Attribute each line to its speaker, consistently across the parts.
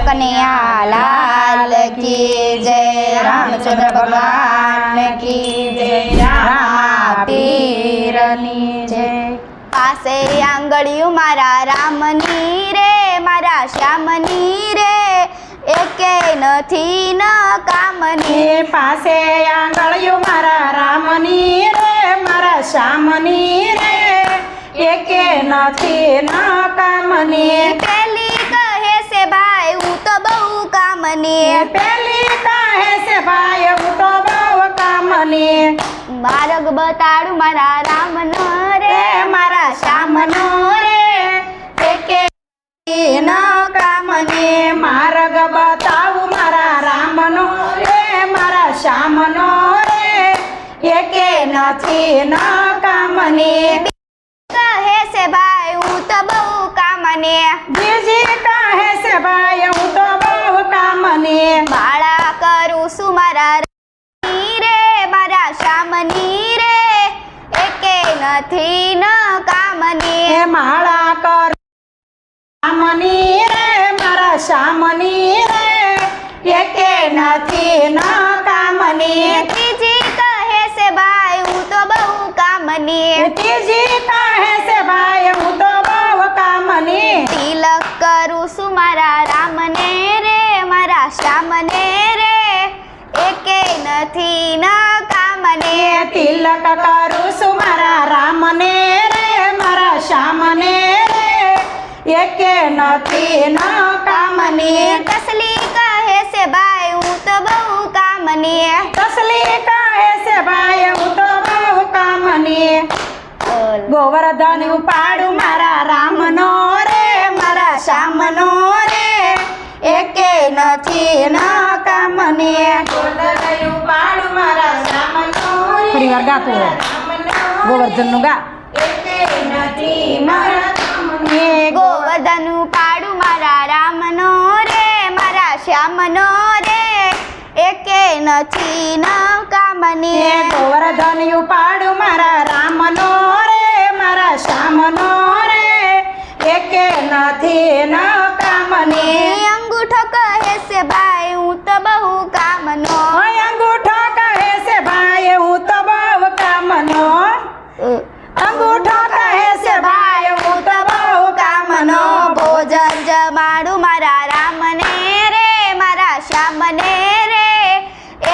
Speaker 1: कन्हैया लाल की जय। रामचंद्र भगवान की जय। रामा पीरनी जय। पासे आंगळिયું मारा रामनी रे मारा श्यामनी रे एके નથી નકામની।
Speaker 2: પાસે આંગળિયું મારા રામની રે મારા શ્યામની રે એકે નથી નકામની।
Speaker 1: પેલી કહે છે ભાઈ હું તો બહુ કામની।
Speaker 2: પેલી કહે છે ભાઈ હું તો બહુ કામની।
Speaker 1: માર્ગ બતાડું મારા રામનો રે મારા શ્યામનો રે એકે
Speaker 2: નકામની। માર્ગ બતાવું મારા રામનો રે મારા શ્યામનો રે એકે નથી નકામની।
Speaker 1: કહે છે ભાઈ હું તો બહુ કામની।
Speaker 2: બીજી કહે છે ભાઈ હું તો બહુ કામની।
Speaker 1: માળા કરું છું મારા રામની રે મારા શ્યામની રે એકે નથી નકામની।
Speaker 2: માળા કર રામની રે મારા શ્યામની રે એકે નથી નકામની।
Speaker 1: ત્રીજી કહે છે ભાઈ હું તો બહુ કામની।
Speaker 2: ત્રીજી કહે છે ભાઈ હું તો બહુ કામની।
Speaker 1: તિલક કરું છું મારા રામને રે મારા શ્યામને રે એકે નથી નકામની।
Speaker 2: તિલક કરું છું મારા રામને રે મારા શ્યામને રે એકે નથી નકામની।
Speaker 1: તસલી કહે છે ભાઈ હું તો બહુ કામની।
Speaker 2: તસલી કહે છે ભાઈ હું તો બહુ કામની। ગોવર્ધન ઉપાડું મારા રામનો રે મારા શ્યામનો રે એકે નથી નકામની। ગોવર્ધન ઉપાડું મારા શ્યામનો રે ફરી વાર ગાતો ગોવર્ધન નું ગા એકે નથી નકામની।
Speaker 1: ગોવર્ધન પાડું મારા રામનો રે મારા શ્યામનો રે એકે નથી નકામની।
Speaker 2: ગોવર્ધન ઉપાડું મારા રામનો રે મારા શ્યામનો રે એકે નથી નકામની।
Speaker 1: અંગૂઠો કહે છે ભાઈ હું તો બહુ કામનો।
Speaker 2: અંગૂઠો કહે છે ભાઈ હું તો બહુ કામનો। અંગૂઠો કહે છે ભાઈ હું તો બહુ કામનો।
Speaker 1: ભોજન જમાડું મારા રામને રે મારા શ્યામને રે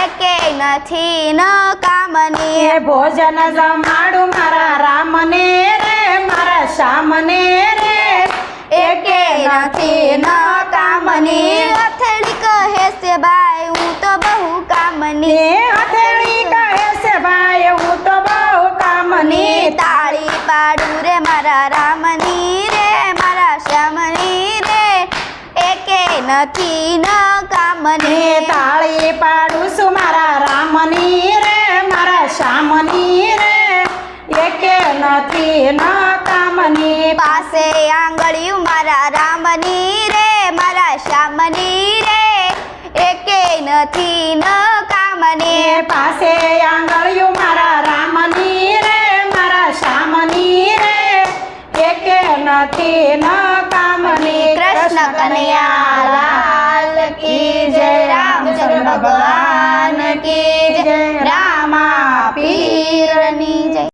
Speaker 1: એકે નથી નકામની।
Speaker 2: ભોજન જમાડું મારા રામને રે મારા શ્યામને રે એકે નથી નકામની।
Speaker 1: હથેળી કહે છે ભાઈ હું તો બહુ કામની।
Speaker 2: હથેળી કહે છે ભાઈ હું તો બહુ કામની।
Speaker 1: તાળી પાડું રે મારા રામની રે મારા શ્યામની રે એકે નથી નકામની।
Speaker 2: તાળી પાડું છું મારા રામની રે મારા શ્યામની રે એકે નથી નકામની।
Speaker 1: પાસે આંગળિયું મારા રામની રે મારા શ્યામની રે એકે નથી નકામની।
Speaker 2: પાસે આંગળિયું મારા